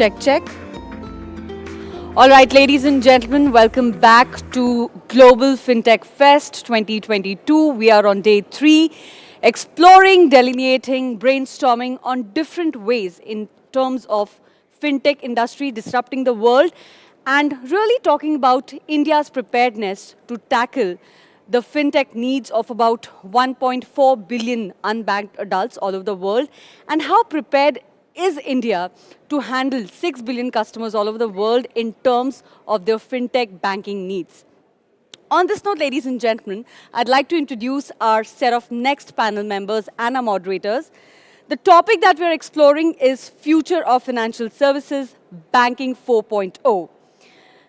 Check, check. All right, ladies and gentlemen, welcome back to Global Fintech Fest 2022. We are on day 3, exploring, delineating, brainstorming on different ways in terms of fintech industry disrupting the world and really talking about India's preparedness to tackle the fintech needs of about 1.4 billion unbanked adults all over the world and how prepared is India to handle 6 billion customers all over the world in terms of their fintech banking needs. On this note, ladies and gentlemen, I'd like to introduce our set of next panel members and our moderators. The topic that we're exploring is Future of Financial Services, Banking 4.0.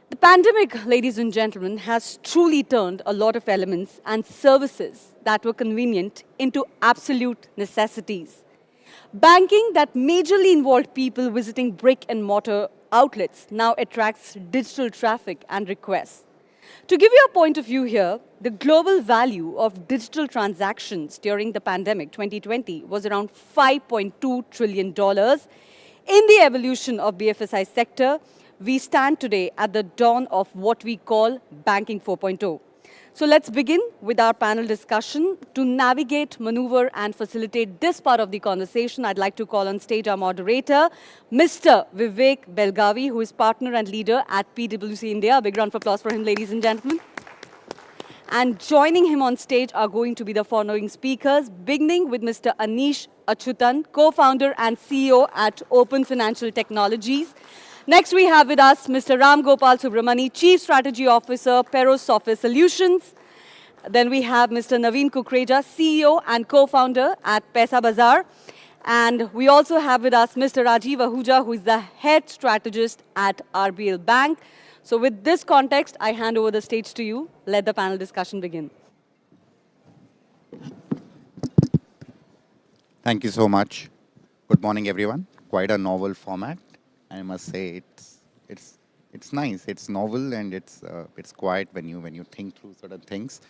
The pandemic, ladies and gentlemen, has truly turned a lot of elements and services that were convenient into absolute necessities. Banking that majorly involved people visiting brick and mortar outlets now attracts digital traffic and requests. To give you a point of view here, the global value of digital transactions during the pandemic 2020 was around $5.2 trillion. In the evolution of BFSI sector, we stand today at the dawn of what we call Banking 4.0. So let's begin with our panel discussion. To navigate, maneuver, and facilitate this part of the conversation, I'd like to call on stage our moderator, Mr. Vivek Belgavi, who is partner and leader at PwC India. A big round of applause for him, ladies and gentlemen. And joining him on stage are going to be the following speakers, beginning with Mr. Anish Achuthan, co-founder and CEO at Open Financial Technologies. Next, we have with us Mr. Ramgopal Subramani, Chief Strategy Officer, Perfios Software Solutions. Then we have Mr. Naveen Kukreja, CEO and co-founder at Paisabazaar. And we also have with us Mr. Rajeev Ahuja, who is the head strategist at RBL Bank. So with this context, I hand over the stage to you. Let the panel discussion begin. Thank you so much. Good morning, everyone. Quite a novel format. I must say it's nice. It's novel and it's quiet when you think through certain things.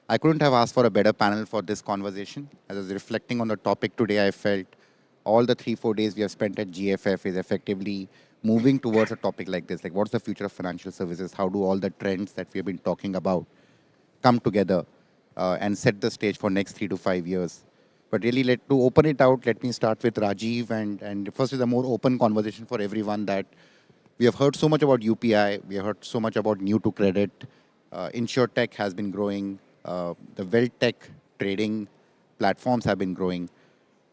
I couldn't have asked for a better panel for this conversation. As I was reflecting on the topic today, I felt all the 3-4 days we have spent at GFF is effectively moving towards a topic like this. Like, what's the future of financial services? How do all the trends that we have been talking about come together and set the stage for next 3 to 5 years? But really, to open it out, let me start with Rajeev. And first is a more open conversation for everyone that we have heard so much about UPI. We have heard so much about new to credit. InsurTech has been growing. The wealth tech trading platforms have been growing.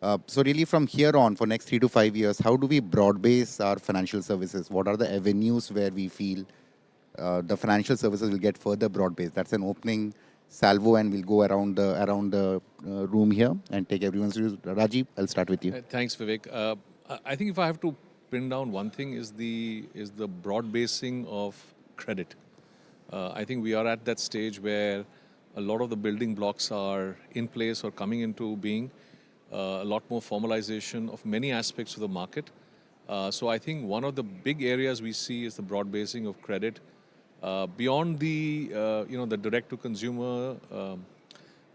So really from here on, for next 3 to 5 years, how do we broad base our financial services? What are the avenues where we feel the financial services will get further broad based? That's an opening salvo, and we'll go around the room here and take everyone's views. Rajeev, I'll start with you. Thanks, Vivek. I think if I have to pin down one thing is the broad basing of credit. I think we are at that stage where a lot of the building blocks are in place or coming into being. A lot more formalization of many aspects of the market. So I think one of the big areas we see is the broad basing of credit. Beyond the the direct to consumer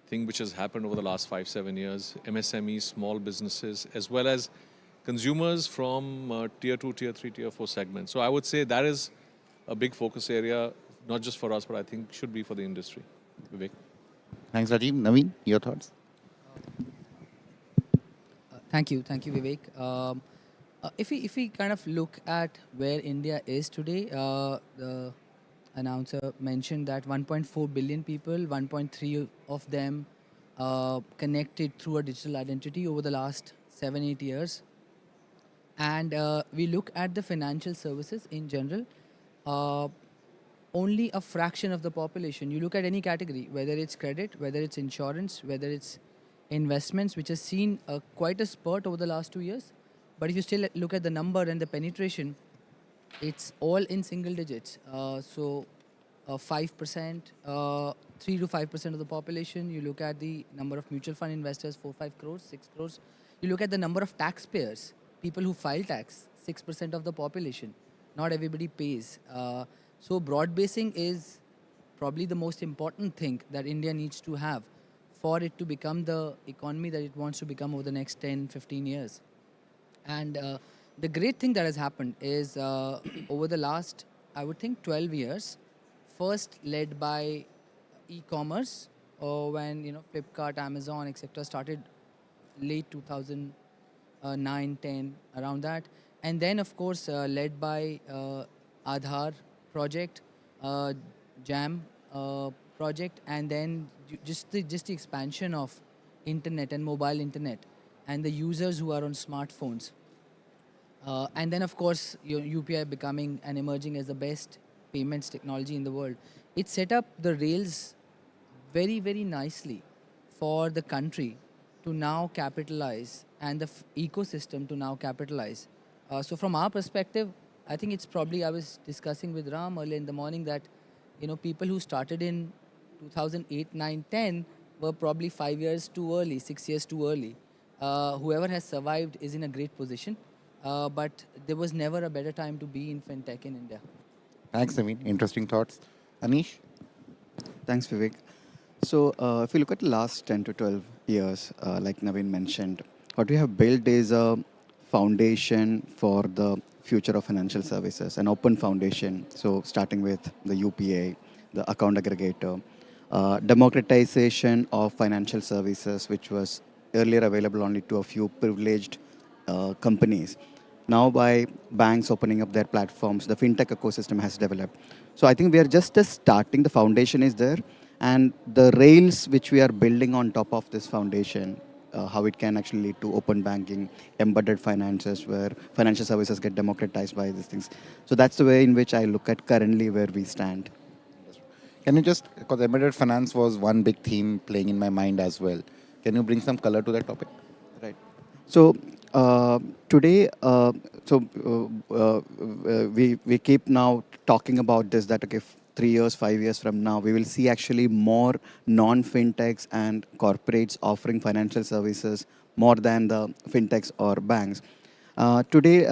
thing which has happened over the last 5-7 years, MSMEs, small businesses, as well as consumers from tier 2, tier 3, tier 4 segments. So I would say that is a big focus area, not just for us, but I think should be for the industry. Vivek. Thanks, Rajeev. Naveen, your thoughts? Thank you, Vivek. If we kind of look at where India is today, the announcer mentioned that 1.4 billion people, 1.3 of them connected through a digital identity over the last 7-8 years. And we look at the financial services in general, only a fraction of the population. You look at any category, whether it's credit, whether it's insurance, whether it's investments, which has seen quite a spurt over the last 2 years. But if you still look at the number and the penetration, it's all in single digits. So 5%, 3 to 5% of the population. You look at the number of mutual fund investors, 4-5 crores, 6 crores. You look at the number of taxpayers, people who file tax, 6% of the population. Not everybody pays. So broad basing is probably the most important thing that India needs to have for it to become the economy that it wants to become over the next 10, 15 years. And The great thing that has happened is over the last, I would think, 12 years, first led by e-commerce, or when Flipkart, Amazon, etc. started late 2009, 10, around that, and then of course led by Aadhaar project, uh, Jam project, and then just the expansion of internet and mobile internet, and the users who are on smartphones. And then, of course, UPI becoming and emerging as the best payments technology in the world. It set up the rails very, very nicely for the country to now capitalize and the ecosystem to now capitalize. So, from our perspective, I think it's probably, I was discussing with Ram earlier in the morning that, people who started in 2008, 9, 10 were probably 5 years too early, 6 years too early. Whoever has survived is in a great position. But there was never a better time to be in fintech in India. Thanks, Naveen. Interesting thoughts. Anish? Thanks, Vivek. So, if you look at the last 10 to 12 years, like Naveen mentioned, what we have built is a foundation for the future of financial services, an open foundation. So, starting with the UPA, the account aggregator, democratization of financial services, which was earlier available only to a few privileged companies. Now, by banks opening up their platforms, the fintech ecosystem has developed. So, I think we are just starting. The foundation is there, and the rails which we are building on top of this foundation, how it can actually lead to open banking, embedded finances, where financial services get democratized by these things. So, that's the way in which I look at currently where we stand. Can you just, because embedded finance was one big theme playing in my mind as well. Can you bring some color to that topic? Right. So today, we keep now talking about this, that okay, 3 years, 5 years from now, we will see actually more non-fintechs and corporates offering financial services more than the fintechs or banks. Today,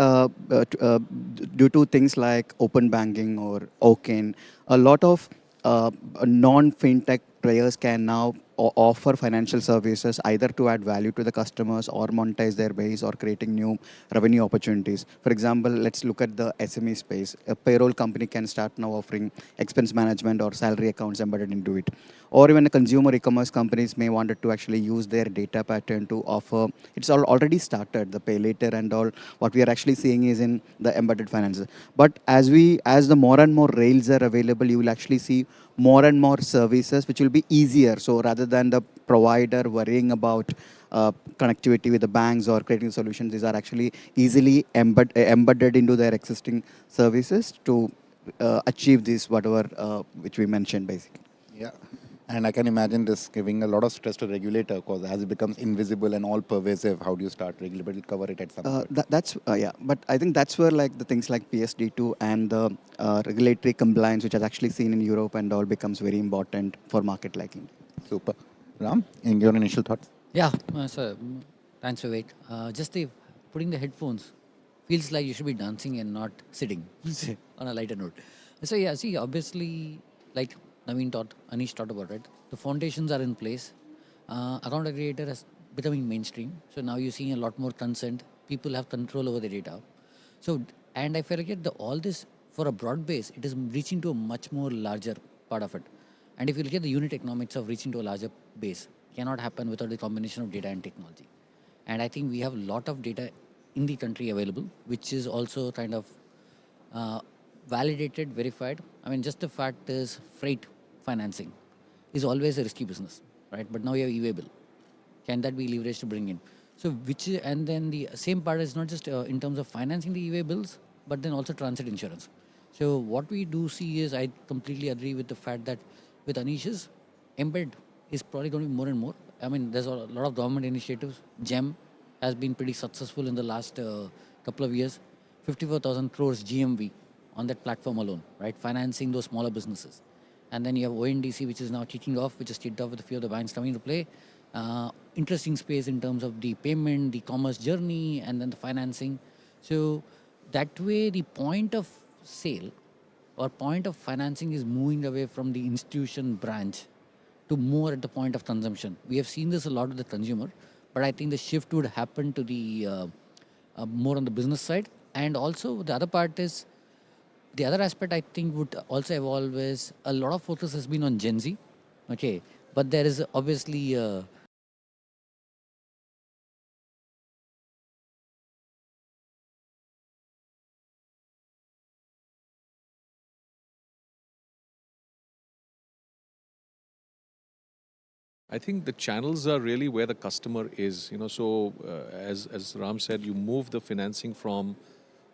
due to things like open banking or OCAN, a lot of non-fintech players can now offer financial services either to add value to the customers or monetize their base or creating new revenue opportunities. For example, let's look at the SME space. A payroll company can start now offering expense management or salary accounts embedded into it. Or even a consumer e-commerce companies may wanted to actually use their data pattern to offer. It's already started, the pay later and all. What we are actually seeing is in the embedded finances. But as the more and more rails are available, you will actually see more and more services which will be easier. So rather than the provider worrying about connectivity with the banks or creating solutions, these are actually easily embedded into their existing services to achieve this whatever which we mentioned basically. Yeah. And I can imagine this giving a lot of stress to regulator, because as it becomes invisible and all pervasive, how do you start regulator will cover it at some point? That's yeah, but I think that's where like the things like PSD2 and the regulatory compliance, which has actually seen in Europe and all, becomes very important for market like India. Super. Ram, in your initial thoughts? Yeah, thanks, Vivek. Just the putting the headphones feels like you should be dancing and not sitting on a lighter note. So, yeah, see, obviously, like Anish talked about it, the foundations are in place. Account aggregator is becoming mainstream. So, now you're seeing a lot more consent. People have control over the data. So, and I feel like all this for a broad base, it is reaching to a much more larger part of it. And if you look at the unit economics of reaching to a larger base, cannot happen without the combination of data and technology. And I think we have a lot of data in the country available, which is also kind of validated, verified. I mean, just the fact is freight financing is always a risky business, right? But now you have e-way bill. Can that be leveraged to bring in? So and then the same part is not just in terms of financing the e-way bills, but then also transit insurance. So what we do see is, I completely agree with the fact that with Anish's, embed is probably going to be more and more. I mean, there's a lot of government initiatives. GEM has been pretty successful in the last couple of years. 54,000 crores GMV on that platform alone, right? Financing those smaller businesses. And then you have ONDC, which is now kicking off, which is kicked off with a few of the banks coming to play. Interesting space in terms of the payment, the commerce journey, and then the financing. So that way, the point of sale or point of financing is moving away from the institution branch to more at the point of consumption. We have seen this a lot with the consumer, but I think the shift would happen to the more on the business side, And also the other part is, the other aspect I think would also evolve is a lot of focus has been on Gen Z. Okay. But there is obviously I think the channels are really where the customer is. So as Ram said, you move the financing from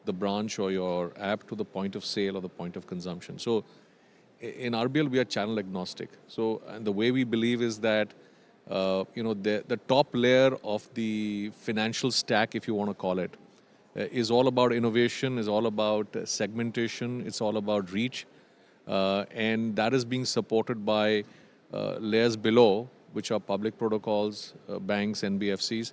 the branch or your app to the point of sale or the point of consumption. So in RBL, we are channel agnostic. So, and the way we believe is that, the top layer of the financial stack, if you want to call it, is all about innovation, is all about segmentation, it's all about reach. And that is being supported by layers below, which are public protocols, banks, NBFCs,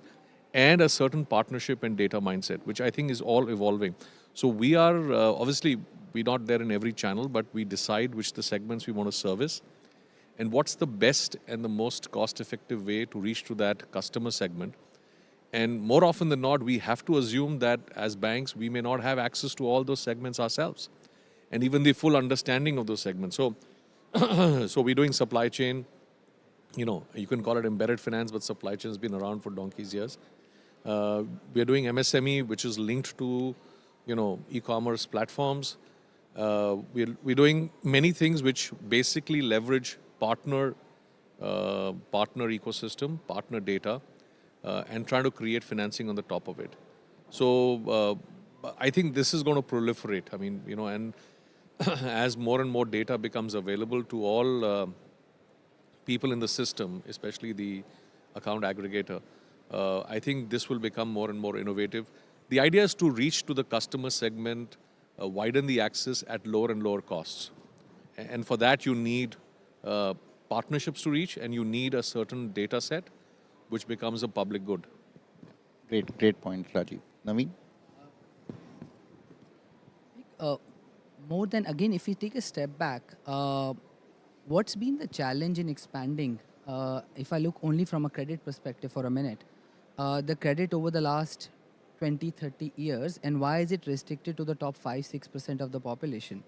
and a certain partnership and data mindset, which I think is all evolving. So we are obviously we're not there in every channel, but we decide which the segments we want to service and what's the best and the most cost-effective way to reach to that customer segment. And more often than not, we have to assume that as banks, we may not have access to all those segments ourselves and even the full understanding of those segments. So, so we're doing supply chain. You can call it embedded finance, but supply chain has been around for donkey's years. We are doing MSME, which is linked to, e-commerce platforms. We're doing many things which basically leverage partner ecosystem, partner data, and trying to create financing on the top of it. So I think this is going to proliferate. I mean, and as more and more data becomes available to all people in the system, especially the account aggregator, I think this will become more and more innovative. The idea is to reach to the customer segment, widen the access at lower and lower costs. And for that, you need partnerships to reach, and you need a certain data set, which becomes a public good. Great point, Rajeev. Naveen? More than, again, if we take a step back, what's been the challenge in expanding? If I look only from a credit perspective for a minute, the credit over the last 20, 30 years, and why is it restricted to the top 5, 6% of the population?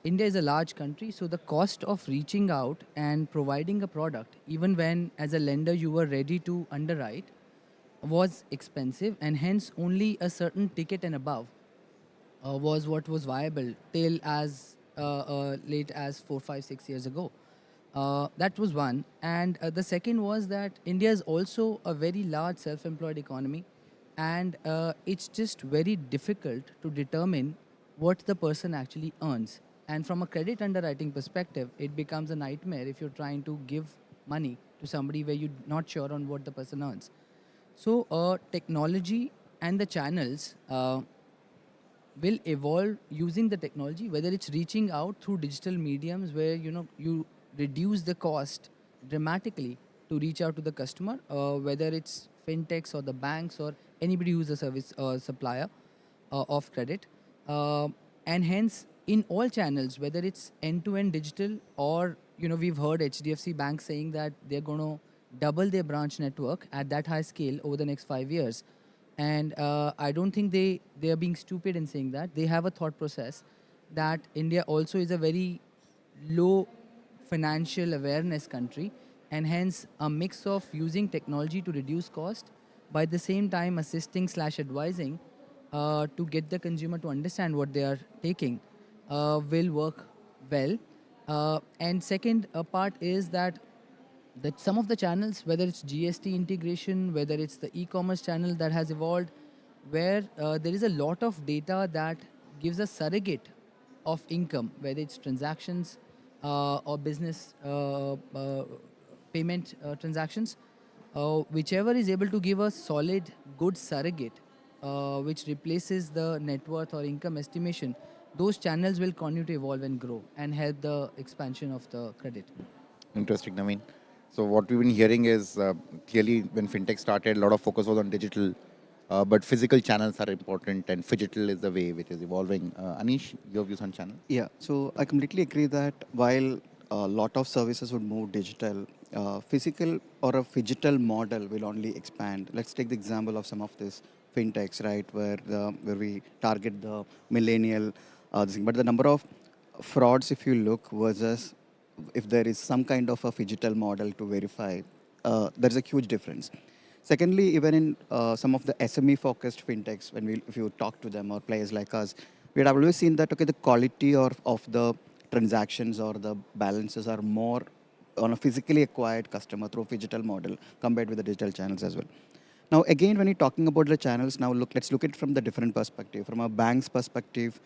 India is a large country, so the cost of reaching out and providing a product, even when as a lender you were ready to underwrite, was expensive, and hence only a certain ticket and above was what was viable till as late as 4, 5, 6 years ago. That was one. And the second was that India is also a very large self-employed economy, and it's just very difficult to determine what the person actually earns. And from a credit underwriting perspective, it becomes a nightmare if you're trying to give money to somebody where you're not sure on what the person earns. So technology and the channels will evolve using the technology, whether it's reaching out through digital mediums where you reduce the cost dramatically to reach out to the customer, whether it's fintechs or the banks or anybody who's a service supplier of credit, and hence in all channels, whether it's end-to-end digital or we've heard HDFC Bank saying that they're going to double their branch network at that high scale over the next 5 years. And I don't think they are being stupid in saying that. They have a thought process that India also is a very low financial awareness country, and hence a mix of using technology to reduce cost, by the same time assisting / advising to get the consumer to understand what they are taking will work well. And second part is that some of the channels, whether it's GST integration, whether it's the e-commerce channel that has evolved, where there is a lot of data that gives a surrogate of income, whether it's transactions or business payment transactions, whichever is able to give a solid, good surrogate, which replaces the net worth or income estimation, those channels will continue to evolve and grow and help the expansion of the credit. Interesting, Naveen. So what we've been hearing is clearly when fintech started, a lot of focus was on digital, but physical channels are important, and phygital is the way which is evolving. Anish, your views on channel? Yeah, so I completely agree that while a lot of services would move digital, physical or a phygital model will only expand. Let's take the example of some of these fintechs, right, where we target the millennial, this thing. But the number of frauds, if you look, versus if there is some kind of a digital model to verify, there's a huge difference. Secondly, even in some of the SME-focused fintechs, if you talk to them or players like us, we have always seen that, okay, the quality of the transactions or the balances are more on a physically acquired customer through digital model compared with the digital channels as well. Now, again, when you're talking about the channels, now let's look at it from the different perspective. From a bank's perspective,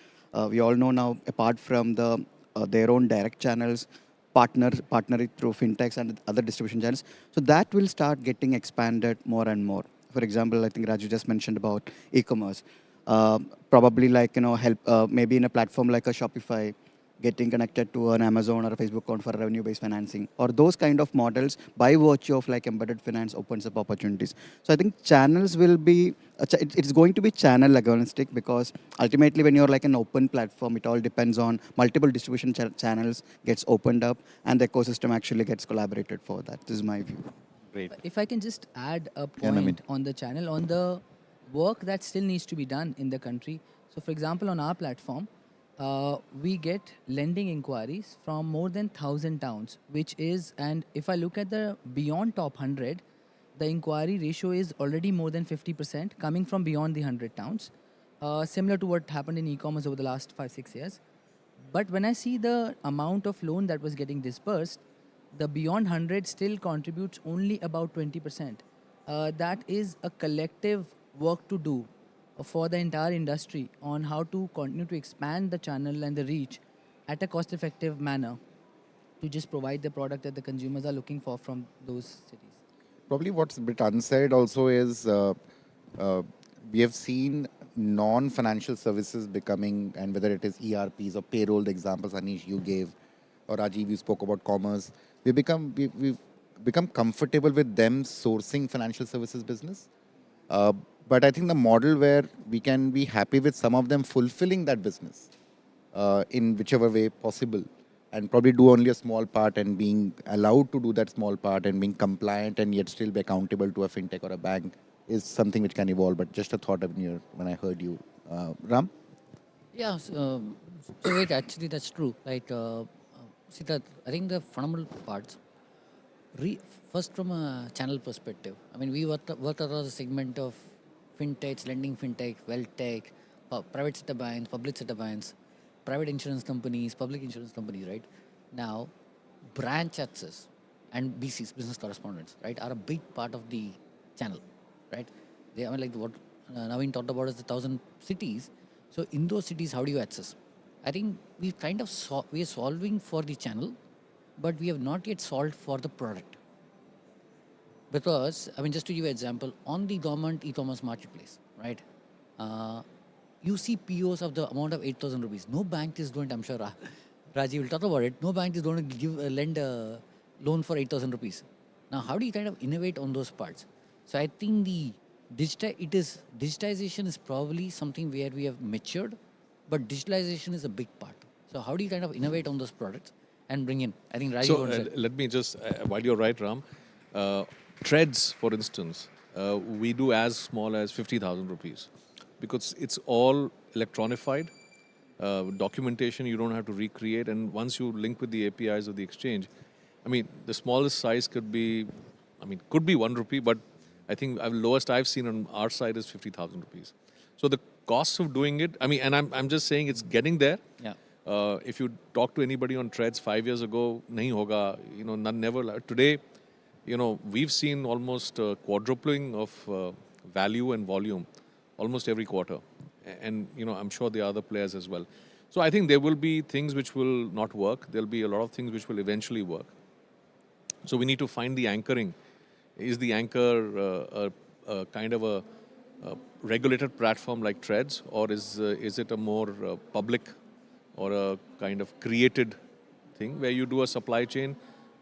we all know now, apart from their own direct channels, partner it through fintechs and other distribution channels. So that will start getting expanded more and more. For example, I think Raju just mentioned about e-commerce. Probably like, help maybe in a platform like a Shopify, getting connected to an Amazon or a Facebook account for revenue-based financing, or those kind of models by virtue of like embedded finance opens up opportunities. So I think channels will be, it's going to be channel agnostic, because ultimately when you're like an open platform, it all depends on multiple distribution channels gets opened up and the ecosystem actually gets collaborated for that. This is my view. Great. If I can just add a Yeah, Naveen. point on the channel, on the work that still needs to be done in the country. So, for example, on our platform, we get lending inquiries from more than 1,000 towns, which is, and if I look at the beyond top 100, the inquiry ratio is already more than 50% coming from beyond the 100 towns, similar to what happened in e-commerce over the last 5-6 years. But when I see the amount of loan that was getting dispersed, the beyond 100 still contributes only about 20%. That is a collective work to do for the entire industry on how to continue to expand the channel and the reach at a cost effective manner to just provide the product that the consumers are looking for from those cities. Probably what's a bit unsaid also is uh, we have seen non-financial services becoming, and whether it is ERPs or payroll, the examples Anish you gave, or Rajeev you spoke about commerce, we've become comfortable with them sourcing financial services business. Uh, but I think the model where we can be happy with some of them fulfilling that business in whichever way possible, and probably do only a small part, and being allowed to do that small part and being compliant and yet still be accountable to a fintech or a bank is something which can evolve. But just a thought when I heard you, Ram. Yeah, so wait, actually, that's true, right? See that I think the fundamental parts. First, from a channel perspective, I mean, we worked across a segment of fintechs, lending fintech, wealth tech, private sector banks, public sector banks, private insurance companies, public insurance companies, right? Now, branch access and BCs, business correspondents, right, are a big part of the channel, right? I mean, like what Naveen talked about is the 1,000 cities. So in those cities, how do you access? I think we kind of we are solving for the channel, but we have not yet solved for the product. Because, I mean, just to give you an example, on the government e-commerce marketplace, right? You see POs of the amount of 8,000 rupees. No bank is going to, I'm sure Rajeev will talk about it, no bank is going to lend a loan for 8,000 rupees. Now, how do you kind of innovate on those parts? So I think digitization is probably something where we have matured, but digitalization is a big part. So how do you kind of innovate on those products and bring in? I think Rajeev So wants to- let me just, while you're right, Ram, Treads, for instance, we do as small as 50,000 rupees because it's all electronified. Documentation you don't have to recreate, and once you link with the APIs of the exchange, I mean, the smallest size could be 1 rupee, but I think the lowest I've seen on our side is 50,000 rupees. So the costs of doing it, I mean, and I'm just saying it's getting there. Yeah. If you talk to anybody on Treads 5 years ago, nahi hoga, never. Today, we've seen almost quadrupling of value and volume almost every quarter. And, I'm sure there are other players as well. So I think there will be things which will not work. There'll be a lot of things which will eventually work. So we need to find the anchoring. Is the anchor a kind of a regulated platform like Treads, or is it a more public or a kind of created thing where you do a supply chain?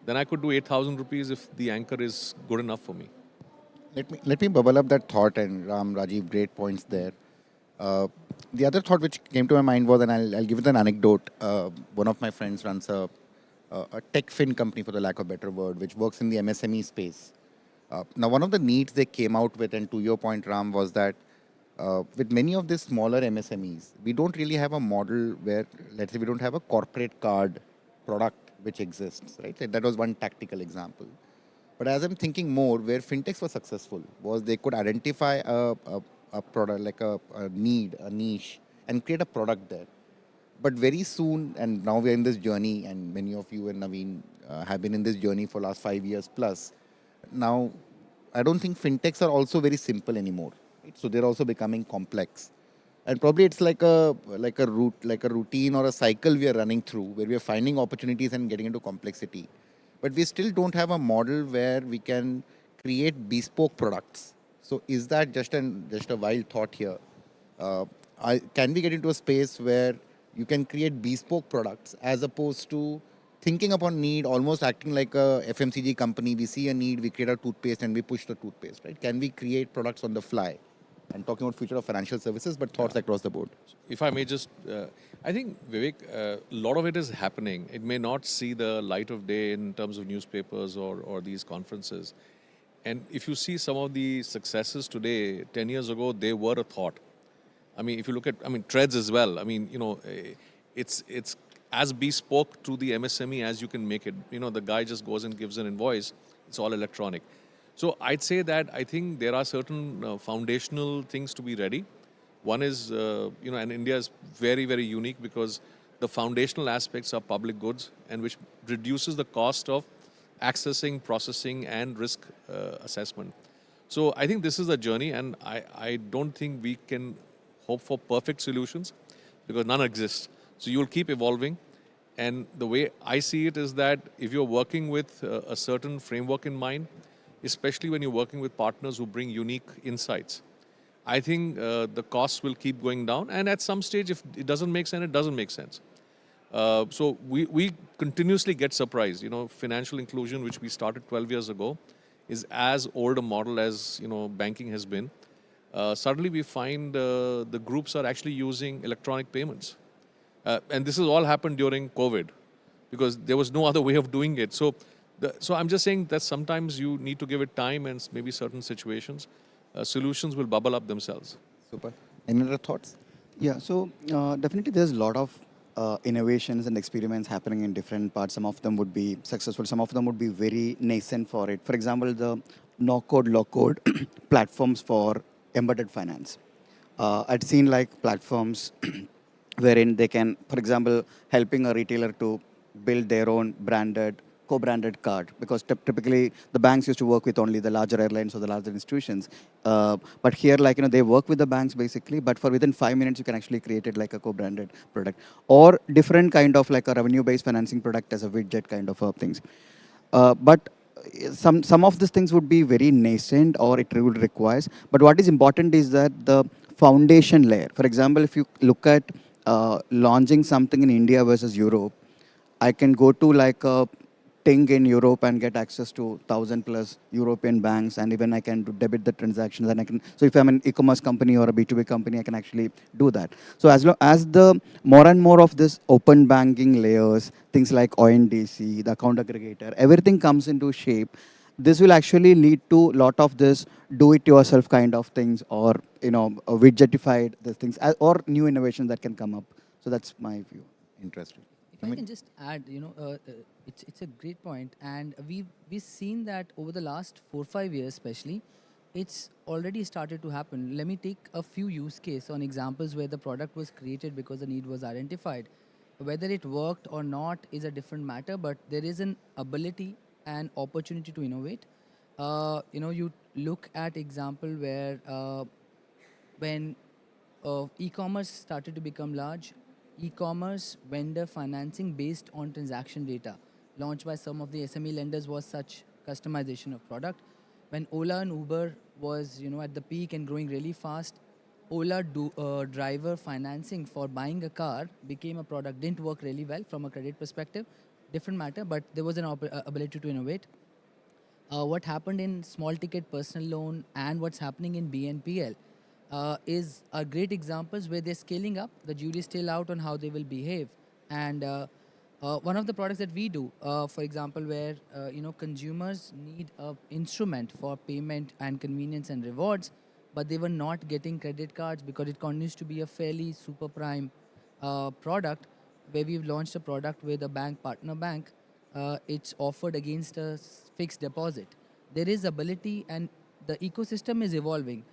Then I could do 8,000 rupees if the anchor is good enough for me. Let me bubble up that thought, and Ram, Rajeev, great points there. The other thought which came to my mind was, and I'll give it an anecdote. One of my friends runs a tech fin company, for the lack of a better word, which works in the MSME space. Now, one of the needs they came out with, and to your point, Ram, was that with many of these smaller MSMEs, we don't really have a model where, let's say, we don't have a corporate card product which exists, right? That was one tactical example. But as I'm thinking more, where fintechs were successful was they could identify a product, like a need, a niche, and create a product there. But very soon, and now we're in this journey, and many of you and Naveen have been in this journey for last 5 years plus. Now, I don't think fintechs are also very simple anymore. Right? So they're also becoming complex, and probably it's like a routine or a cycle we are running through, where we are finding opportunities and getting into complexity. But we still don't have a model where we can create bespoke products. So is that just a wild thought here? uh, can we get into a space where you can create bespoke products as opposed to thinking upon need, almost acting like a FMCG company? We see a need, we create a toothpaste and we push the toothpaste, right? Can we create products on the fly? And talking about future of financial services, but thoughts across the board. If I may just, I think, Vivek, a lot of it is happening. It may not see the light of day in terms of newspapers or these conferences. And if you see some of the successes today, 10 years ago, they were a thought. I mean, if you look at, I mean, Treads as well. I mean, it's as bespoke to the MSME as you can make it. The guy just goes and gives an invoice. It's all electronic. So I'd say that I think there are certain foundational things to be ready. One is, and India is very, very unique because the foundational aspects are public goods, and which reduces the cost of accessing, processing, and risk assessment. So I think this is a journey, and I don't think we can hope for perfect solutions because none exist. So you'll keep evolving. And the way I see it is that if you're working with a certain framework in mind, especially when you're working with partners who bring unique insights, I think the costs will keep going down. And at some stage, if it doesn't make sense, it doesn't make sense. So we continuously get surprised. Financial inclusion, which we started 12 years ago, is as old a model as banking has been. Suddenly we find the groups are actually using electronic payments. And this has all happened during COVID because there was no other way of doing it. So I'm just saying that sometimes you need to give it time and maybe certain situations, solutions will bubble up themselves. Super. Any other thoughts? Yeah, so definitely there's a lot of innovations and experiments happening in different parts. Some of them would be successful, some of them would be very nascent for it. For example, the no code, low code platforms for embedded finance. I'd seen like platforms wherein they can, for example, helping a retailer to build their own branded, co-branded card, because typically the banks used to work with only the larger airlines or the larger institutions. But here, like, they work with the banks basically, but for within 5 minutes, you can actually create it like a co-branded product or different kind of like a revenue-based financing product as a widget kind of things. But some of these things would be very nascent or it would requires. But what is important is that the foundation layer. For example, if you look at launching something in India versus Europe, I can go to like a Ting in Europe and get access to 1,000 plus European banks, and even I can do debit the transactions, and I can. So if I'm an e-commerce company or a B2B company, I can actually do that. So as long as the more and more of this open banking layers, things like ONDC, the account aggregator, everything comes into shape, this will actually lead to a lot of this do-it-yourself kind of things, or widgetified these things, or new innovations that can come up. So that's my view. Interesting. If I can just add, it's a great point, and we've seen that over the last 4-5 years, especially, it's already started to happen. Let me take a few use cases on examples where the product was created because the need was identified. Whether it worked or not is a different matter, but there is an ability and opportunity to innovate. You look at example where when e-commerce started to become large, e-commerce vendor financing based on transaction data launched by some of the SME lenders was such customization of product. When Ola and Uber was at the peak and growing really fast, Ola driver financing for buying a car became a product. Didn't work really well from a credit perspective, different matter, but there was an ability to innovate. What happened in small ticket personal loan and what's happening in BNPL is great examples where they're scaling up. The jury is still out on how they will behave. And one of the products that we do, for example, where consumers need an instrument for payment and convenience and rewards, but they were not getting credit cards because it continues to be a fairly super prime product where we've launched a product with a bank partner bank. It's offered against a fixed deposit. There is ability, and the ecosystem is evolving,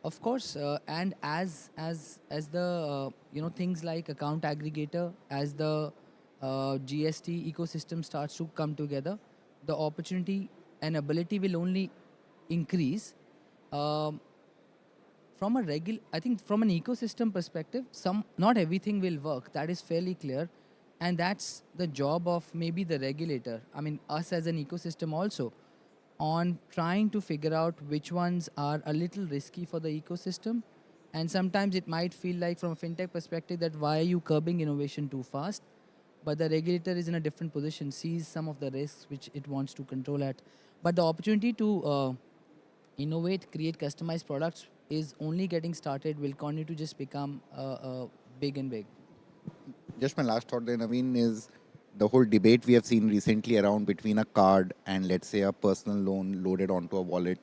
of course. And as the things like account aggregator, as the GST ecosystem starts to come together, the opportunity and ability will only increase. Um, from a I think from an ecosystem perspective, not everything will work. That is fairly clear, and that's the job of maybe the regulator. I mean, us as an ecosystem also, on trying to figure out which ones are a little risky for the ecosystem. And sometimes it might feel like, from a fintech perspective, that why are you curbing innovation too fast? But the regulator is in a different position, sees some of the risks which it wants to control at. But the opportunity to innovate, create customized products is only getting started, will continue to just become big and big. Just my last thought there, Naveen, is the whole debate we have seen recently around between a card and, let's say, a personal loan loaded onto a wallet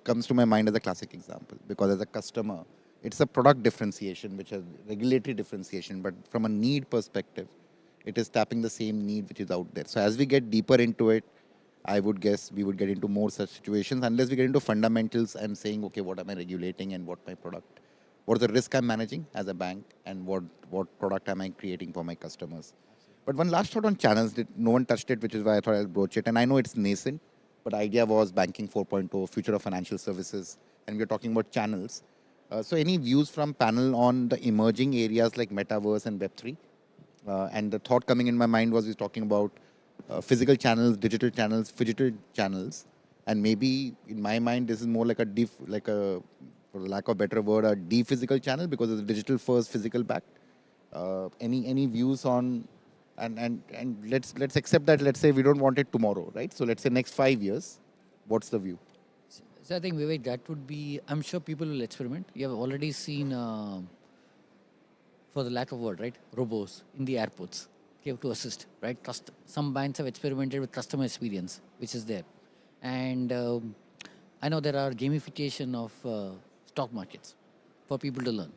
comes to my mind as a classic example, because as a customer, it's a product differentiation, which is regulatory differentiation, but from a need perspective, it is tapping the same need which is out there. So as we get deeper into it, I would guess we would get into more such situations unless we get into fundamentals and saying, okay, what am I regulating and what my product, what is the risk I'm managing as a bank, and what product am I creating for my customers. But one last thought on channels, that no one touched it, which is why I thought I'll broach it. And I know it's nascent, but the idea was banking 4.0, future of financial services, and we're talking about channels. So any views from panel on the emerging areas like metaverse and Web3? And the thought coming in my mind was, he's talking about physical channels, digital channels, and maybe in my mind this is more like for lack of a better word, a de-physical channel, because it's a digital first, physical back. Any views on, and let's accept that, let's say we don't want it tomorrow, right? So let's say next 5 years, what's the view? So I think, Vivek, that would be, I'm sure people will experiment. You have already seen, for the lack of word, right, robos in the airports, okay, to assist, right? Some banks have experimented with customer experience, which is there. And I know there are gamification of stock markets for people to learn.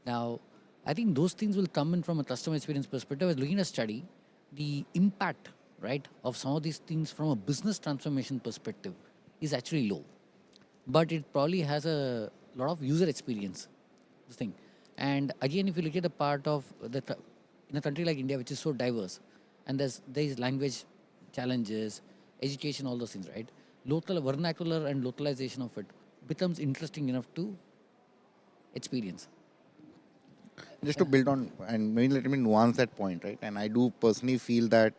Now, I think those things will come in from a customer experience perspective. I was looking at a study, the impact, right, of some of these things from a business transformation perspective is actually low. But it probably has a lot of user experience, this thing. And again, if you look at the part of in a country like India, which is so diverse, and there's language challenges, education, all those things, right? Local vernacular and localization of it becomes interesting enough to experience. Just to build on, and maybe let me nuance that point, right? And I do personally feel that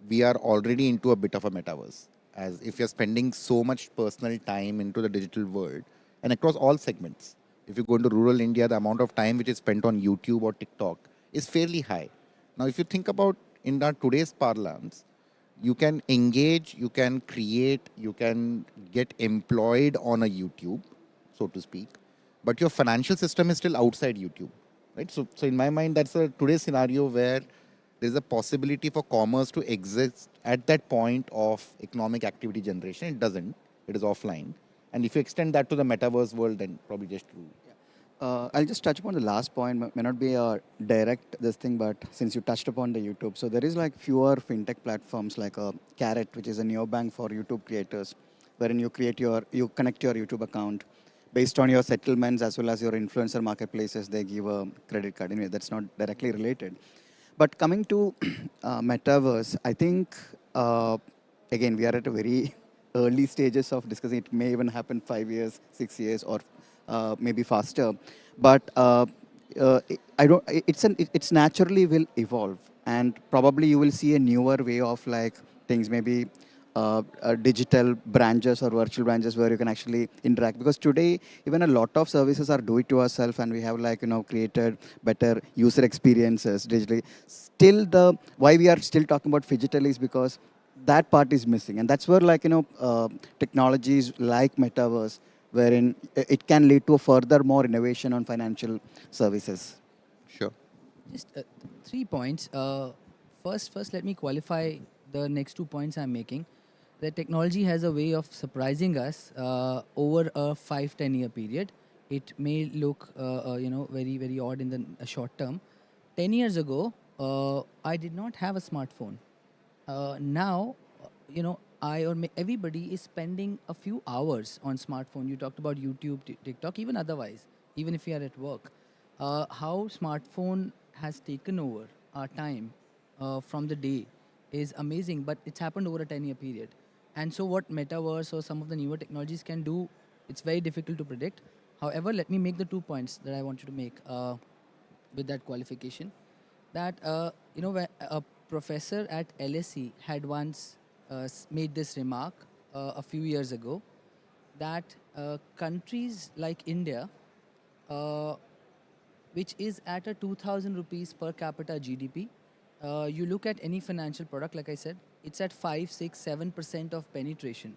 we are already into a bit of a metaverse. As if you're spending so much personal time into the digital world and across all segments. If you go into rural India, the amount of time which is spent on YouTube or TikTok is fairly high. Now, if you think about in our today's parlance, you can engage, you can create, you can get employed on a YouTube, so to speak, but your financial system is still outside YouTube, right? So in my mind, that's a today's scenario where there's a possibility for commerce to exist at that point of economic activity generation. It doesn't. It is offline. And if you extend that to the metaverse world, then probably just true. I'll just touch upon the last point. May not be a direct this thing, but since you touched upon the YouTube, so there is like fewer fintech platforms like Carrot, which is a neobank for YouTube creators, wherein you connect your YouTube account based on your settlements as well as your influencer marketplaces. They give a credit card. Anyway, that's not directly related. But coming to metaverse, I think again we are at a very early stages of discussing. It may even happen 5 years, 6 years, or maybe faster. But I don't. It's naturally will evolve, and probably you will see a newer way of like things. Maybe digital branches or virtual branches where you can actually interact, because today even a lot of services are do it to ourselves, and we have like created better user experiences digitally. Still, the why we are still talking about phygital is because that part is missing, and that's where like technologies like metaverse, wherein it can lead to a further more innovation on financial services. Sure. Just 3 points. First, let me qualify the next 2 points I'm making. the technology has a way of surprising us over a 5-10 year period. It may look, very, very odd in the short term. 10 years ago, I did not have a smartphone. Now, everybody is spending a few hours on smartphone. You talked about YouTube, TikTok, even otherwise, even if you are at work. How smartphone has taken over our time from the day is amazing, but it's happened over a 10-year period. And so, what metaverse or some of the newer technologies can do, it's very difficult to predict. However, let me make the 2 points that I wanted to make with that qualification. That when a professor at LSE had once made this remark a few years ago, that countries like India, uh, which is at a 2,000 rupees per capita GDP. You look at any financial product, like I said, it's at 5, 6, 7% of penetration.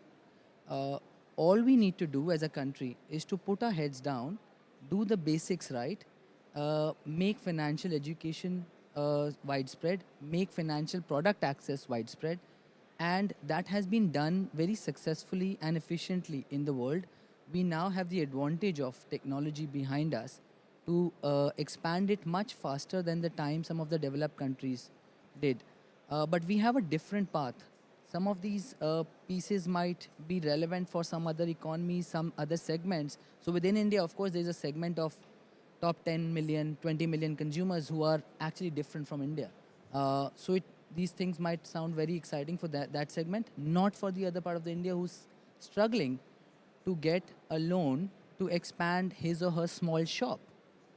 Uh, all we need to do as a country is to put our heads down, do the basics right, make financial education widespread, make financial product access widespread, and that has been done very successfully and efficiently in the world. We now have the advantage of technology behind us to expand it much faster than the time some of the developed countries did. But we have a different path. Some of these pieces might be relevant for some other economies, some other segments. So within India, of course, there's a segment of top 10 million, 20 million consumers who are actually different from India. These things might sound very exciting for that segment, not for the other part of the India who's struggling to get a loan to expand his or her small shop,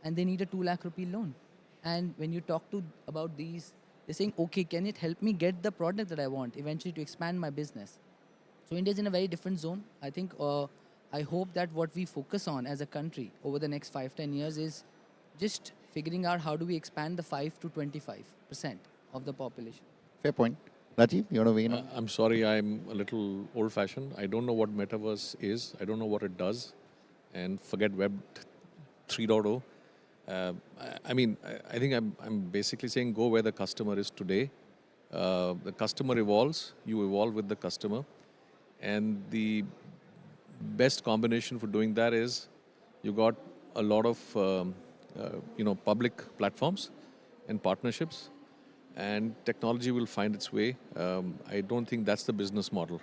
and they need a 2 lakh rupee loan. And when you talk to about these, they're saying, okay, can it help me get the product that I want eventually to expand my business? So India is in a very different zone. I think I hope that what we focus on as a country over the next 5-10 years is just figuring out how do we expand the 5 to 25% of the population. Fair point. Rajeev, you want to weigh in on? I'm sorry, I'm a little old fashioned. I don't know what metaverse is, I don't know what it does, and forget Web 3.0. I think I'm basically saying go where the customer is today. The customer evolves, you evolve with the customer. And the best combination for doing that is you got a lot of public platforms and partnerships, and technology will find its way. I don't think that's the business model.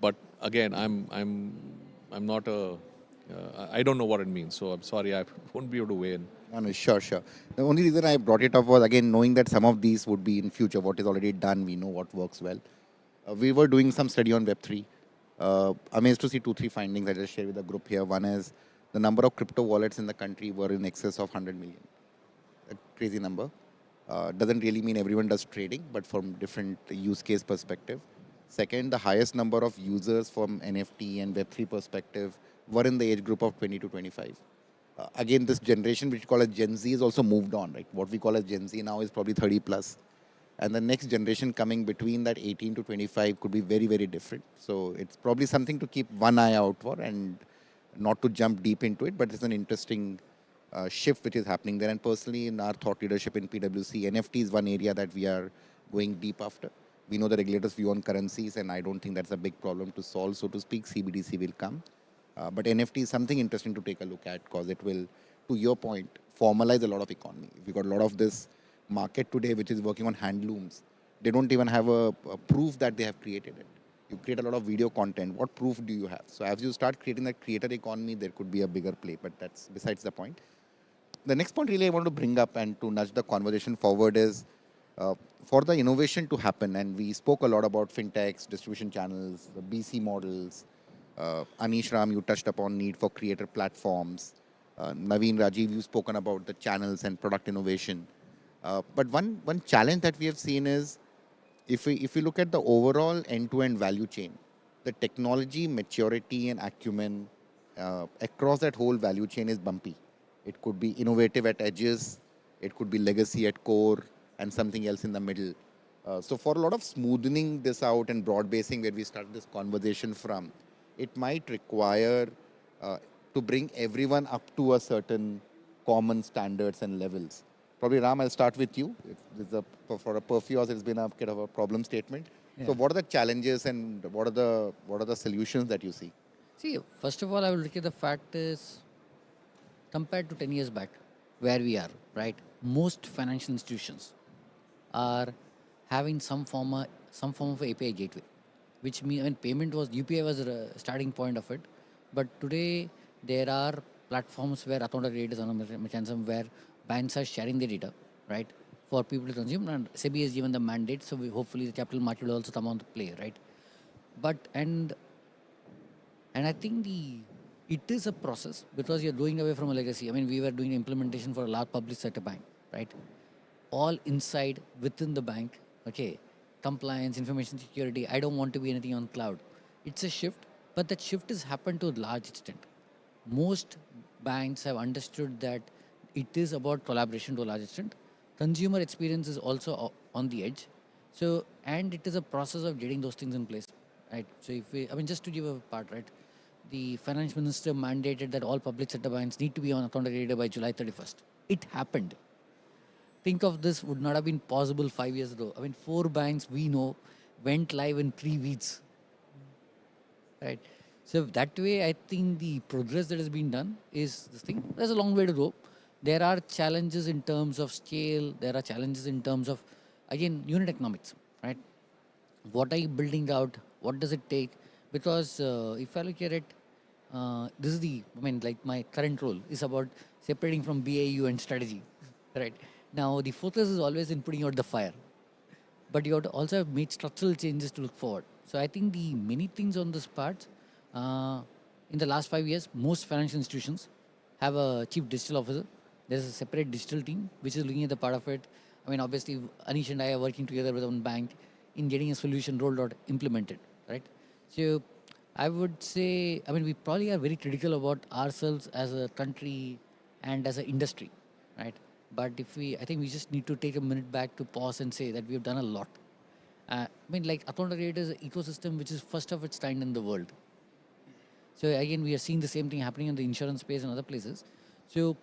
But again, I'm not a I don't know what it means, so I'm sorry I won't be able to weigh in. No, sure, sure. The only reason I brought it up was, again, knowing that some of these would be in future, what is already done, we know what works well. We were doing some study on Web3. Amazed to see 2-3 findings I just shared with the group here. One is the number of crypto wallets in the country were in excess of 100 million. A crazy number. Doesn't really mean everyone does trading, but from different use case perspective. Second, the highest number of users from NFT and Web3 perspective were in the age group of 20 to 25. Again, this generation, which we call as Gen Z, is also moved on, right? What we call as Gen Z now is probably 30 plus. And the next generation coming between that 18 to 25 could be very, very different. So it's probably something to keep one eye out for and not to jump deep into it, but it's an interesting shift which is happening there. And personally, in our thought leadership in PwC, NFT is one area that we are going deep after. We know the regulators' view on currencies, and I don't think that's a big problem to solve, so to speak. CBDC will come. But NFT is something interesting to take a look at because it will, to your point, formalize a lot of economy. If you got a lot of this market today which is working on handlooms, they don't even have a proof that they have created it. You create a lot of video content. What proof do you have? So as you start creating that creator economy, there could be a bigger play, but that's besides the point. The next point really I want to bring up and to nudge the conversation forward is for the innovation to happen, and we spoke a lot about fintechs, distribution channels, the BC models. Anish, Ram, you touched upon need for creator platforms. Naveen, Rajeev, you've spoken about the channels and product innovation. But one challenge that we have seen is if we look at the overall end-to-end value chain, the technology maturity and acumen across that whole value chain is bumpy. It could be innovative at edges, it could be legacy at core, and something else in the middle. So for a lot of smoothing this out and broad basing where we started this conversation from, it might require to bring everyone up to a certain common standards and levels. Probably Ram, I'll start with you. For a Perfios, it's been a kind of a problem statement. So what are the challenges and what are the solutions that you see? See, first of all, I will look at the fact is compared to 10 years back, where we are, right? Most financial institutions are having some form of API gateway, which means when payment was UPI was the starting point of it, but today there are platforms where account aggregators are a mechanism where banks are sharing their data, right, for people to consume, and SEBI has given the mandate, so hopefully the capital market will also come on to play, right? But and I think it is a process because you're going away from a legacy. I mean, we were doing implementation for a large public sector bank, right? All inside within the bank, okay? Compliance, information security. I don't want to be anything on cloud. It's a shift, but that shift has happened to a large extent. Most banks have understood that it is about collaboration to a large extent. Consumer experience is also on the edge. So, and it is a process of getting those things in place, right? So, if we, I mean, just to give a part, right? The finance minister mandated that all public sector banks need to be on account aggregator by July 31st. It happened. Think of this would not have been possible 5 years ago. I mean, 4 banks we know went live in 3 weeks, right? So that way, I think the progress that has been done is this thing. There's a long way to go. There are challenges in terms of scale. There are challenges in terms of, again, unit economics, right? What are you building out? What does it take? Because if I look at it, this is I mean, like my current role is about separating from BAU and strategy, right? Now, the focus is always in putting out the fire, but you have to also have made structural changes to look forward. So I think the many things on this part, uh, in the last 5 years, most financial institutions have a chief digital officer. There's a separate digital team which is looking at the part of it. I mean, obviously, Anish and I are working together with one bank in getting a solution rolled out, implemented, right? So I would say, I mean, we probably are very critical about ourselves as a country and as an industry, right? But if we, I think we just need to take a minute back to pause and say that we have done a lot. I mean, like account aggregator is an ecosystem which is first of its kind in the world. So again, we are seeing the same thing happening in the insurance space and other places. So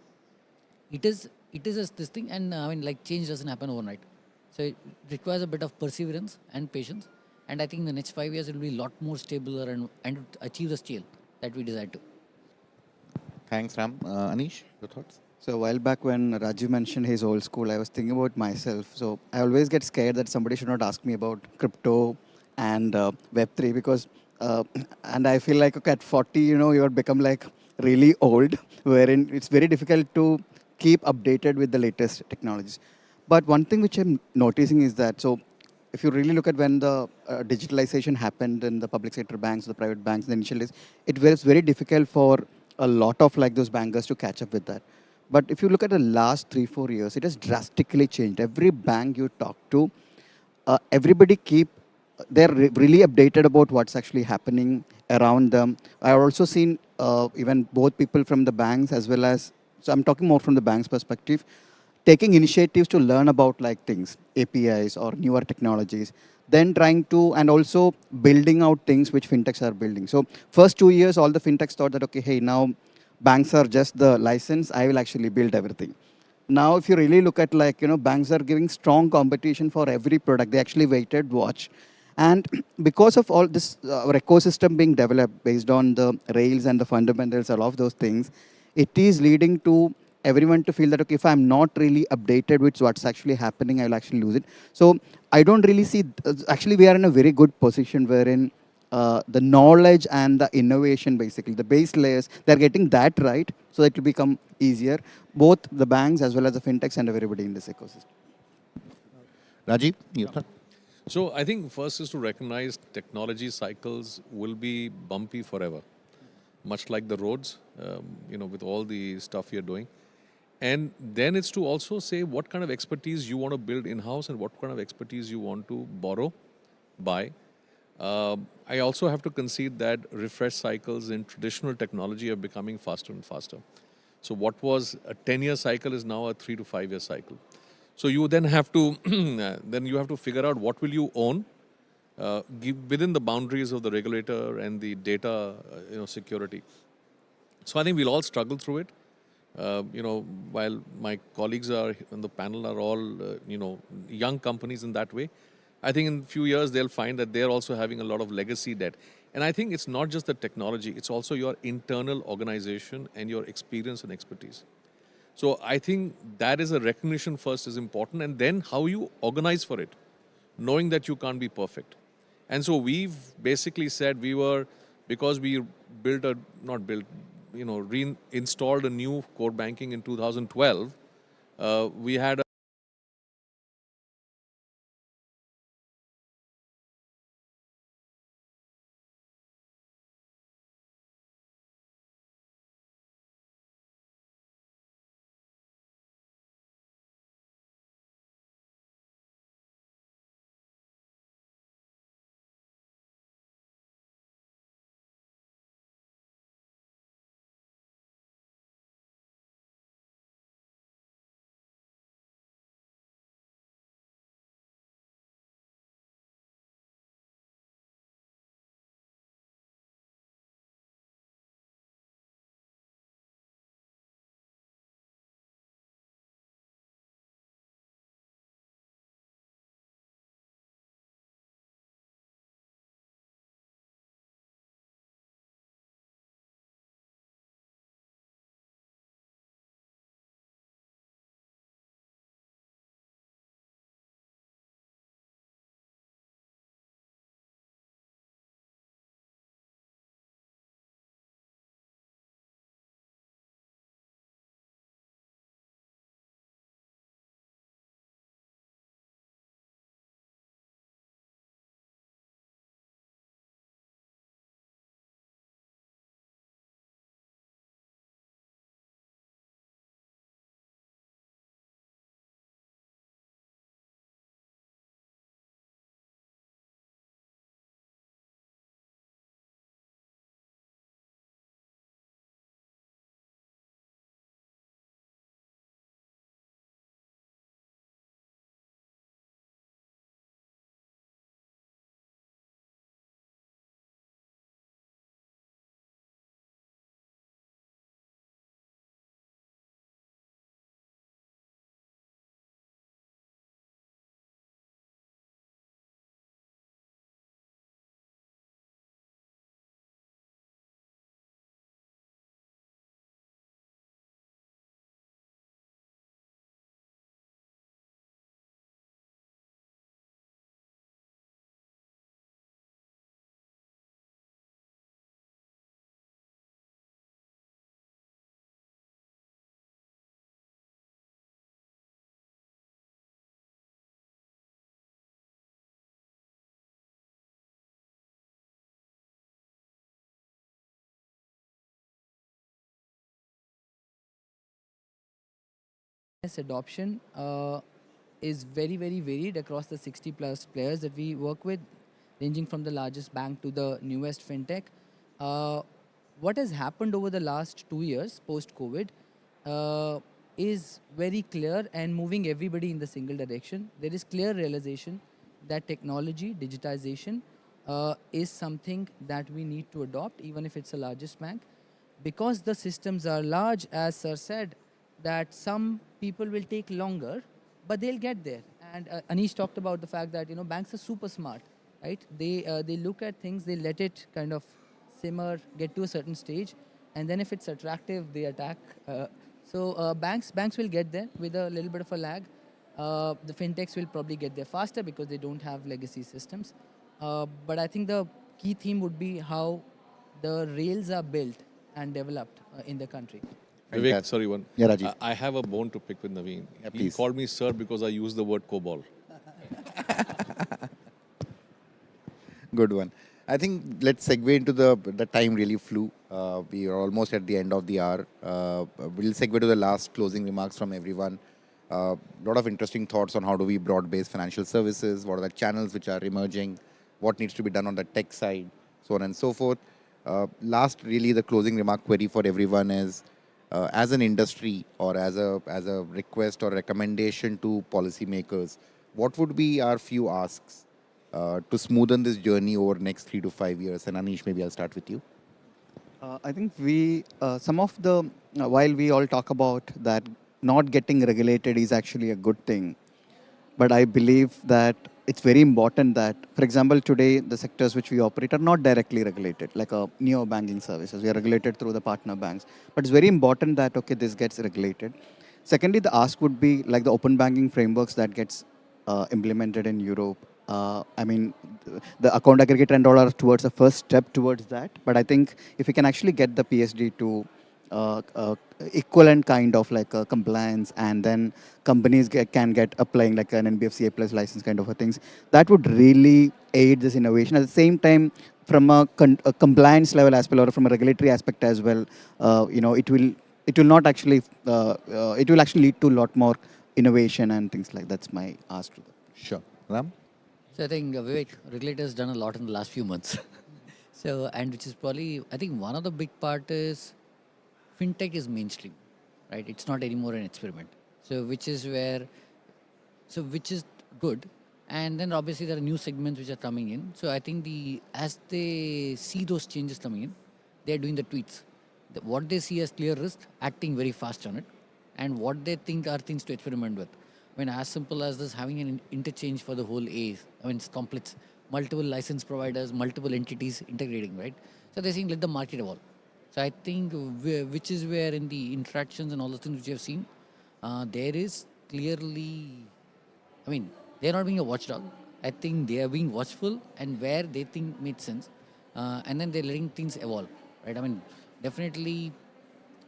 it is this thing, and I mean, like change doesn't happen overnight. So it requires a bit of perseverance and patience. And I think in the next 5 years, it will be a lot more stable and achieve the scale that we desire to. Thanks, Ram. Anish, your thoughts? So a while back when Rajeev mentioned his old school, I was thinking about myself. So I always get scared that somebody should not ask me about crypto and Web3 because, and I feel like okay, at 40, you have become like really old, wherein it's very difficult to keep updated with the latest technologies. But one thing which I'm noticing is that, so if you really look at when the digitalization happened in the public sector banks, the private banks, in the initial days, it was very difficult for a lot of like those bankers to catch up with that. But if you look at the last 3 4 years, it has drastically changed. Every bank you talk to, everybody they're really updated about what's actually happening around them. I've also seen even both people from the banks as well as, so I'm talking more from the bank's perspective, taking initiatives to learn about like things, APIs or newer technologies, then trying to, and also building out things which fintechs are building. So first 2 years, all the fintechs thought that, okay, hey, now banks are just the license, I will actually build everything. Now, if you really look at like, banks are giving strong competition for every product. They actually waited, watch. And because of all this, our ecosystem being developed based on the rails and the fundamentals, all of those things, it is leading to everyone to feel that, okay, if I'm not really updated with what's actually happening, I'll actually lose it. So I don't really see, actually, we are in a very good position wherein the knowledge and the innovation, basically, the base layers, they're getting that right. So it will become easier, both the banks as well as the fintechs and everybody in this ecosystem. Rajeev, your thought? So I think first is to recognize technology cycles will be bumpy forever, much like the roads, with all the stuff you're doing. And then it's to also say what kind of expertise you want to build in-house and what kind of expertise you want to borrow, buy. I also have to concede that refresh cycles in traditional technology are becoming faster and faster. So what was a 10-year cycle is now a 3 to 5 year cycle. So you then have to figure out what will you own, within the boundaries of the regulator and the data, security. So I think we'll all struggle through it. While my colleagues are on the panel are all, young companies in that way, I think in a few years they'll find that they're also having a lot of legacy debt. And I think it's not just the technology, it's also your internal organization and your experience and expertise. So I think that is a recognition first is important, and then how you organize for it, knowing that you can't be perfect. And so we've basically said because we built a, not built, reinstalled a new core banking in 2012, we had Yes, adoption is very, very varied across the 60 plus players that we work with, ranging from the largest bank to the newest fintech. Uh, what has happened over the last 2 years post COVID is very clear and moving everybody in the single direction. There is clear realization that technology, digitization is something that we need to adopt, even if it's the largest bank, because the systems are large, as sir said, that some people will take longer, but they'll get there. And Anish talked about the fact that banks are super smart, right? They look at things, they let it kind of simmer, get to a certain stage, and then if it's attractive, they attack. Banks will get there with a little bit of a lag. The fintechs will probably get there faster because they don't have legacy systems. But I think the key theme would be how the rails are built and developed in the country. Vivek, Fantastic. sorry, one. Yeah, Rajeev. I have a bone to pick with Naveen. Yeah, He please. called me sir because I used the word COBOL. Good one. I think let's segue into the time really flew. We are almost at the end of the hour. We'll segue to the last closing remarks from everyone. A lot of interesting thoughts on how do we broad base financial services, what are the channels which are emerging, what needs to be done on the tech side, so on and so forth. Last, really, the closing remark query for everyone is, as an industry or as a request or recommendation to policymakers, what would be our few asks to smoothen this journey over next 3 to 5 years? And Anish, maybe I'll start with you. I think some of while we all talk about that not getting regulated is actually a good thing, but I believe that it's very important that, for example, today the sectors which we operate are not directly regulated, like neo banking services. We are regulated through the partner banks, but it's very important that okay, this gets regulated. Secondly, the ask would be like the open banking frameworks that gets implemented in Europe. I mean, the account aggregator and all are towards the first step towards that. But I think if we can actually get the PSD to equivalent kind of like compliance, and then companies can get applying like an NBFC A plus license kind of a things, that would really aid this innovation. At the same time, from a compliance level as well, or from a regulatory aspect as well, it will not actually it will actually lead to a lot more innovation and things like that's my ask to them. Sure. Ram? So I think Vivek, regulators done a lot in the last few months. So, and which is probably, I think one of the big part is fintech is mainstream, right? It's not anymore an experiment. So which is where, so which is good. And then obviously there are new segments which are coming in. So I think as they see those changes coming in, they're doing the tweets. What they see as clear risk, acting very fast on it, and what they think are things to experiment with. I mean, as simple as this, having an interchange for the whole A's. I mean, it's complex. Multiple license providers, multiple entities integrating, right? So they're saying let the market evolve. So I think which is where in the interactions and all the things which you have seen, there is clearly, I mean, they're not being a watchdog. I think they are being watchful and where they think makes sense. And then they're letting things evolve, right? I mean, definitely,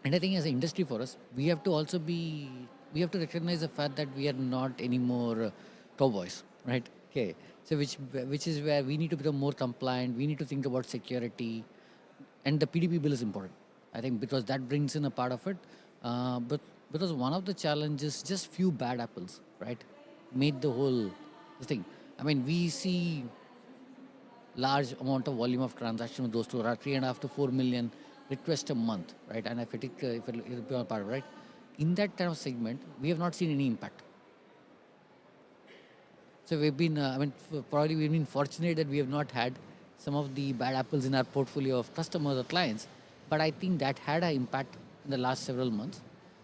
and I think as an industry for us, we have to also we have to recognize the fact that we are not anymore cowboys, right? Okay. So which is where we need to become more compliant. We need to think about security, and the PDP bill is important. I think because that brings in a part of it. But because one of the challenges, just few bad apples, right, made the whole thing. I mean, we see large amount of volume of transaction with those two, around 3.5 to 4 million requests a month, right? And if it be on part, right? In that kind of segment, we have not seen any impact. So we've been, probably we've been fortunate that we have not had some of the bad apples in our portfolio of customers or clients. But I think that had an impact in the last several months.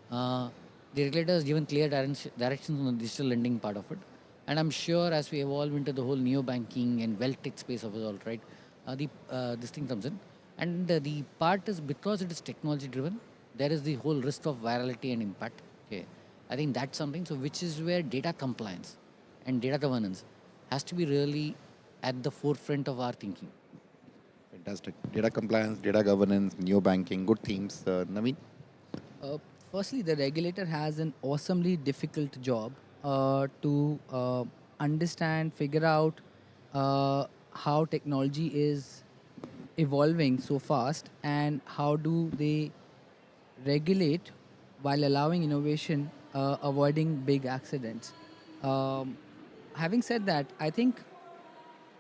The regulator has given clear directions on the digital lending part of it. And I'm sure as we evolve into the whole neo-banking and wealth tech space of it all, right, this thing comes in. And the part is because it is technology driven, there is the whole risk of virality and impact. Okay, I think that's something. So which is where data compliance and data governance has to be really at the forefront of our thinking. Fantastic. Data compliance, data governance, neo banking, good themes. Naveen? Uh, Firstly, the regulator has an awesomely difficult job to understand, figure out how technology is evolving so fast and how do they regulate while allowing innovation, avoiding big accidents. Um, Having said that, I think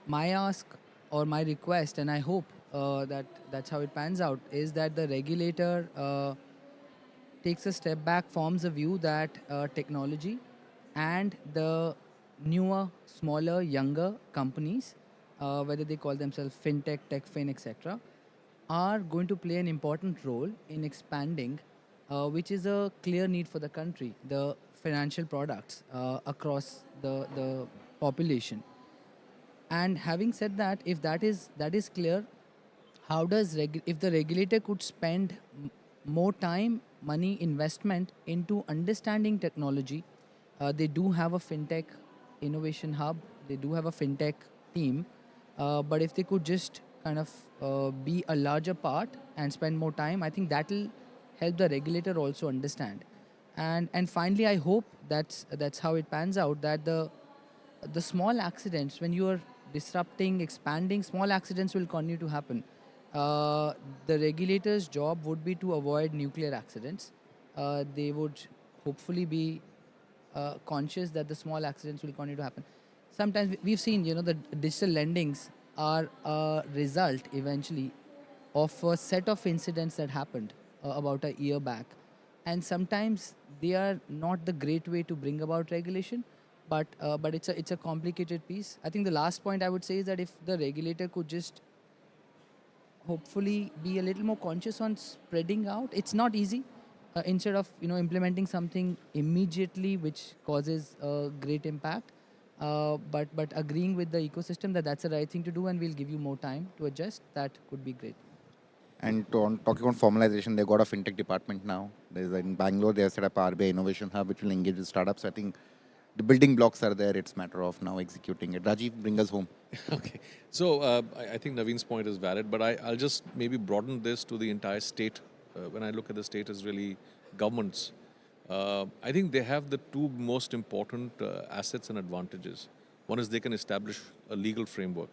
my ask or my request, and I hope that that's how it pans out, is that the regulator takes a step back, forms a view that technology and the newer, smaller, younger companies, whether they call themselves fintech, techfin, etc., are going to play an important role in expanding, which is a clear need for the country, the financial products across the population. And having said that, if that is clear, how does if the regulator could spend more time, money, investment into understanding technology? They do have a fintech innovation hub. They do have a fintech team, but if they could just kind of be a larger part and spend more time, I think that'll help the regulator also understand. And finally, I hope that's how it pans out, that the small accidents, when you are disrupting, expanding, small accidents will continue to happen. The regulator's job would be to avoid nuclear accidents. They would hopefully be conscious that the small accidents will continue to happen. Sometimes we've seen, the digital lendings are a result eventually of a set of incidents that happened about a year back. And sometimes they are not the great way to bring about regulation, but it's a complicated piece. I think the last point I would say is that if the regulator could just hopefully be a little more conscious on spreading out. It's not easy. Instead of implementing something immediately which causes a great impact, But agreeing with the ecosystem that that's the right thing to do, and we'll give you more time to adjust. That could be great. And talking about formalization, they've got a fintech department now. In Bangalore, they have set up RBI Innovation Hub, which will engage with startups. I think the building blocks are there. It's a matter of now executing it. Rajeev, bring us home. Okay. So I think Naveen's point is valid, but I'll just maybe broaden this to the entire state. When I look at the state as really governments, I think they have the two most important assets and advantages. One is they can establish a legal framework,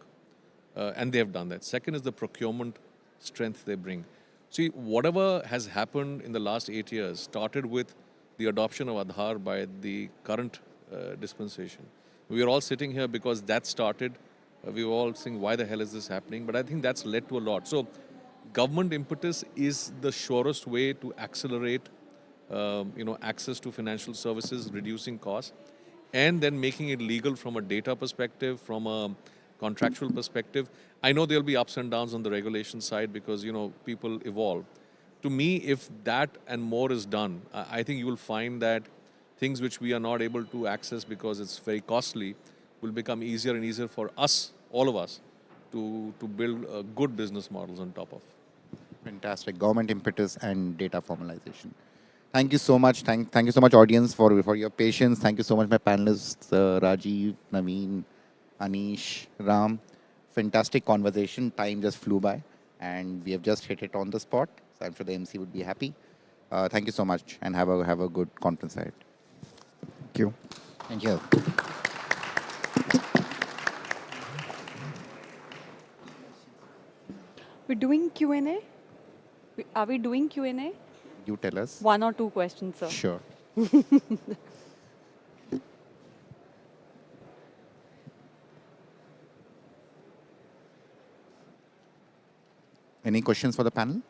and they have done that. Second is the procurement strength they bring. See, whatever has happened in the last 8 years started with the adoption of Aadhaar by the current dispensation. We are all sitting here because that started. We were all saying, why the hell is this happening? But I think that's led to a lot. So, government impetus is the surest way to accelerate, access to financial services, reducing costs, and then making it legal from a data perspective, from a contractual perspective. I know there'll be ups and downs on the regulation side because, people evolve. To me, if that and more is done, I think you will find that things which we are not able to access because it's very costly will become easier and easier for us, all of us, to build good business models on top of. Fantastic. Government impetus and data formalization. Thank you so much. Thank you so much, audience, for your patience. Thank you so much, my panelists, Rajeev, Naveen, Anish, Ram. Fantastic conversation. Time just flew by, and we have just hit it on the spot. So I'm sure the MC would be happy. Thank you so much, and have a good conference ahead. Thank you. Thank you. We're doing Q&A? Are we doing Q&A? You tell us. 1 or 2 questions, sir. Sure. Any questions for the panel?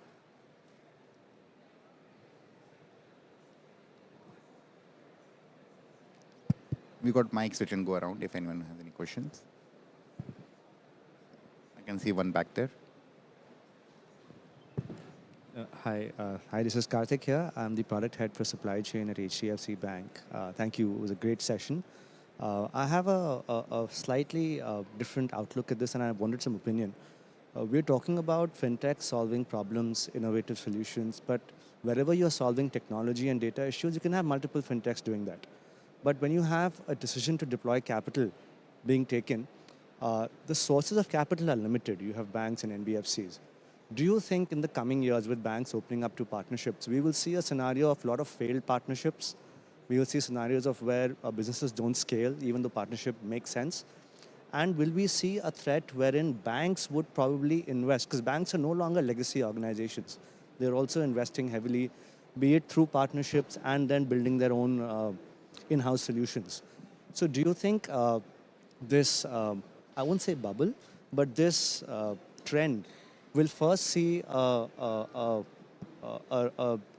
We got mics which can go around if anyone has any questions. I can see one back there. Hi, this is Karthik here. I'm the product head for supply chain at HDFC Bank. Thank you. It was a great session. I have a slightly different outlook at this, and I wanted some opinion. We're talking about fintech solving problems, innovative solutions, but wherever you're solving technology and data issues, you can have multiple fintechs doing that. But when you have a decision to deploy capital being taken, the sources of capital are limited. You have banks and NBFCs. Do you think in the coming years with banks opening up to partnerships, we will see a scenario of a lot of failed partnerships? We will see scenarios of where businesses don't scale, even though partnership makes sense. And will we see a threat wherein banks would probably invest? Because banks are no longer legacy organizations. They're also investing heavily, be it through partnerships and then building their own in-house solutions. So do you think this, I won't say bubble, but this trend will first see a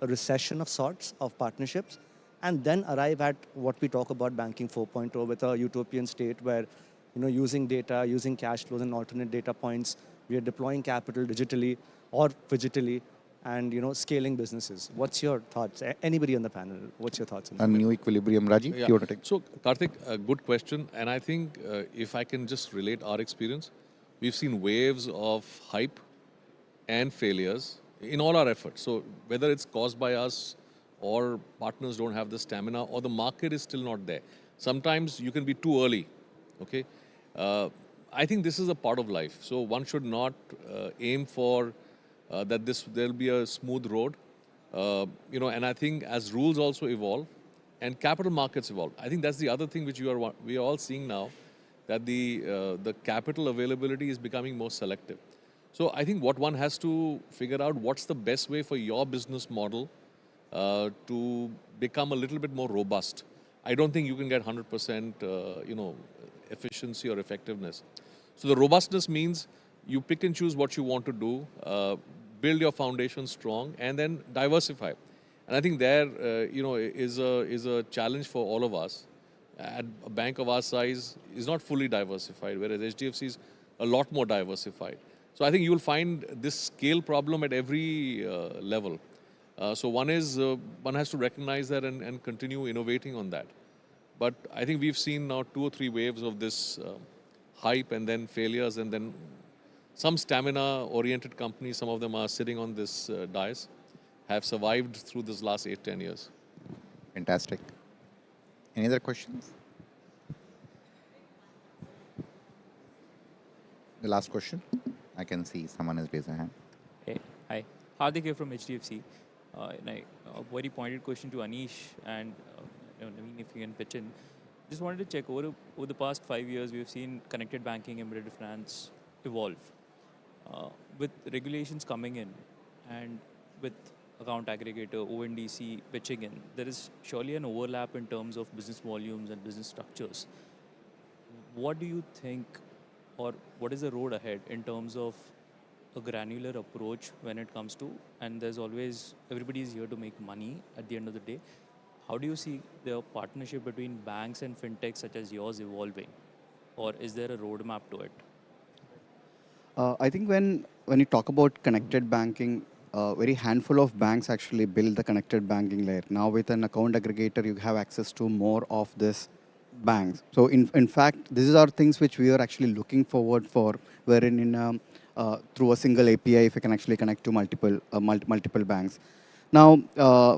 recession of sorts of partnerships and then arrive at what we talk about banking 4.0 with a utopian state where, using data, using cash flows and alternate data points, we are deploying capital digitally or physically and, scaling businesses. What's your thoughts? Anybody on the panel, what's your thoughts on that? A new equilibrium, Rajeev. Yeah. You want to take? So, Karthik, a good question. And I think if I can just relate our experience, we've seen waves of hype and failures in all our efforts. So whether it's caused by us or partners don't have the stamina or the market is still not there. Sometimes you can be too early, okay? I think this is a part of life. So one should not aim for that there'll be a smooth road. And I think as rules also evolve and capital markets evolve, I think that's the other thing which we are all seeing now, that the capital availability is becoming more selective. So I think what one has to figure out, what's the best way for your business model to become a little bit more robust. I don't think you can get 100% efficiency or effectiveness. So the robustness means you pick and choose what you want to do, build your foundation strong, and then diversify. And I think there is a challenge for all of us. At a bank of our size is not fully diversified, whereas HDFC is a lot more diversified. So I think you will find this scale problem at every level. So one has to recognize that and continue innovating on that. But I think we've seen now 2 or 3 waves of this hype and then failures, and then some stamina-oriented companies, some of them are sitting on this dais, have survived through this last 8-10 years. Fantastic. Any other questions? The last question. I can see someone has raised a hand. Hey, hi. Hardik here from HDFC. A very pointed question to Anish and Naveen, if you can pitch in. Just wanted to check over the past 5 years, we've seen connected banking, embedded finance evolve. With regulations coming in and with account aggregator, ONDC pitching in, there is surely an overlap in terms of business volumes and business structures. What do you think, or what is the road ahead in terms of a granular approach when it comes to, and there's always, everybody is here to make money at the end of the day. How do you see the partnership between banks and fintechs such as yours evolving? Or is there a roadmap to it? I think when you talk about connected banking, very handful of banks actually build the connected banking layer. Now with an account aggregator, you have access to more of this banks. So in fact, these are things which we are actually looking forward for, wherein through a single API, if you can actually connect to multiple banks. Now,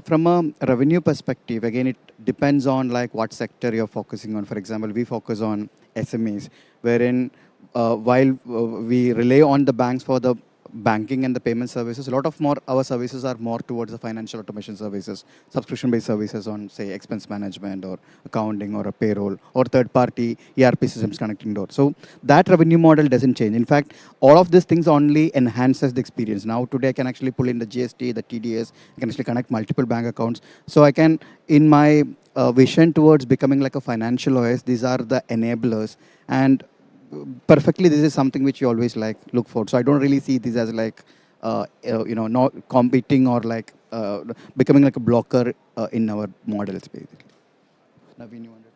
from a revenue perspective, again, it depends on like what sector you're focusing on. For example, we focus on SMEs, wherein while we rely on the banks for the banking and the payment services, a lot of more our services are more towards the financial automation services, subscription-based services on, say, expense management or accounting or a payroll or third-party ERP systems connecting doors. So that revenue model doesn't change. In fact, all of these things only enhances the experience. Now today I can actually pull in the GST, the TDS, I can actually connect multiple bank accounts. So I can, in my vision towards becoming like a financial OS, these are the enablers. And perfectly, this is something which you always like look for. So I don't really see this as like not competing or like becoming like a blocker in our models basically. Naveen, you wanted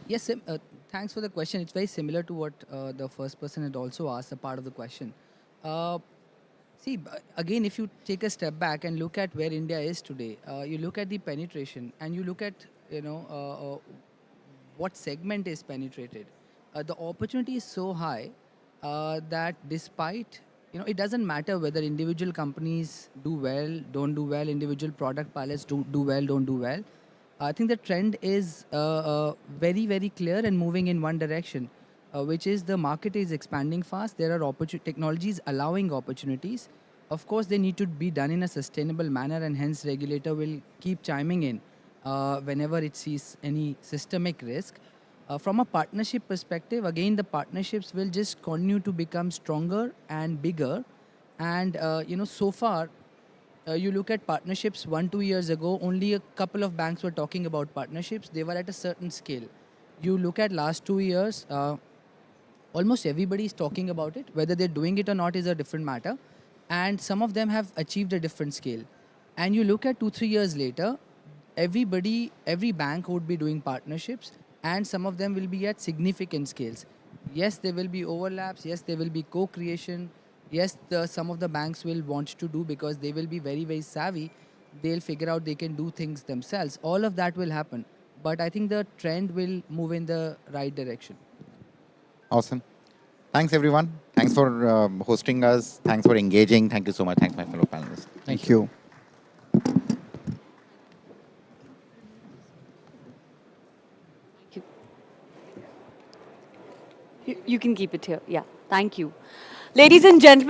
Yes, Sim, thanks for the question. It's very similar to what the first person had also asked, a part of the question. Again, if you take a step back and look at where India is today, you look at the penetration and you look at, what segment is penetrated. The opportunity is so high that despite, it doesn't matter whether individual companies do well, don't do well, individual product pilots do well, don't do well. I think the trend is very, very clear and moving in one direction, which is the market is expanding fast. There are technologies allowing opportunities. Of course, they need to be done in a sustainable manner, and hence regulator will keep chiming in whenever it sees any systemic risk. From a partnership perspective, again, the partnerships will just continue to become stronger and bigger. And, so far, you look at partnerships 1-2 years ago, only a couple of banks were talking about partnerships. They were at a certain scale. You look at last 2 years, almost everybody is talking about it. Whether they're doing it or not is a different matter. And some of them have achieved a different scale. And you look at 2-3 years later, every bank would be doing partnerships, and some of them will be at significant scales. Yes, there will be overlaps. Yes, there will be co-creation. Yes, some of the banks will want to do because they will be very, very savvy. They'll figure out they can do things themselves. All of that will happen. But I think the trend will move in the right direction. Awesome. Thanks, everyone. Thanks for hosting us. Thanks for engaging. Thank you so much. Thanks, my fellow panelists. Thank you. You can keep it here. Yeah. Thank you. Ladies and gentlemen.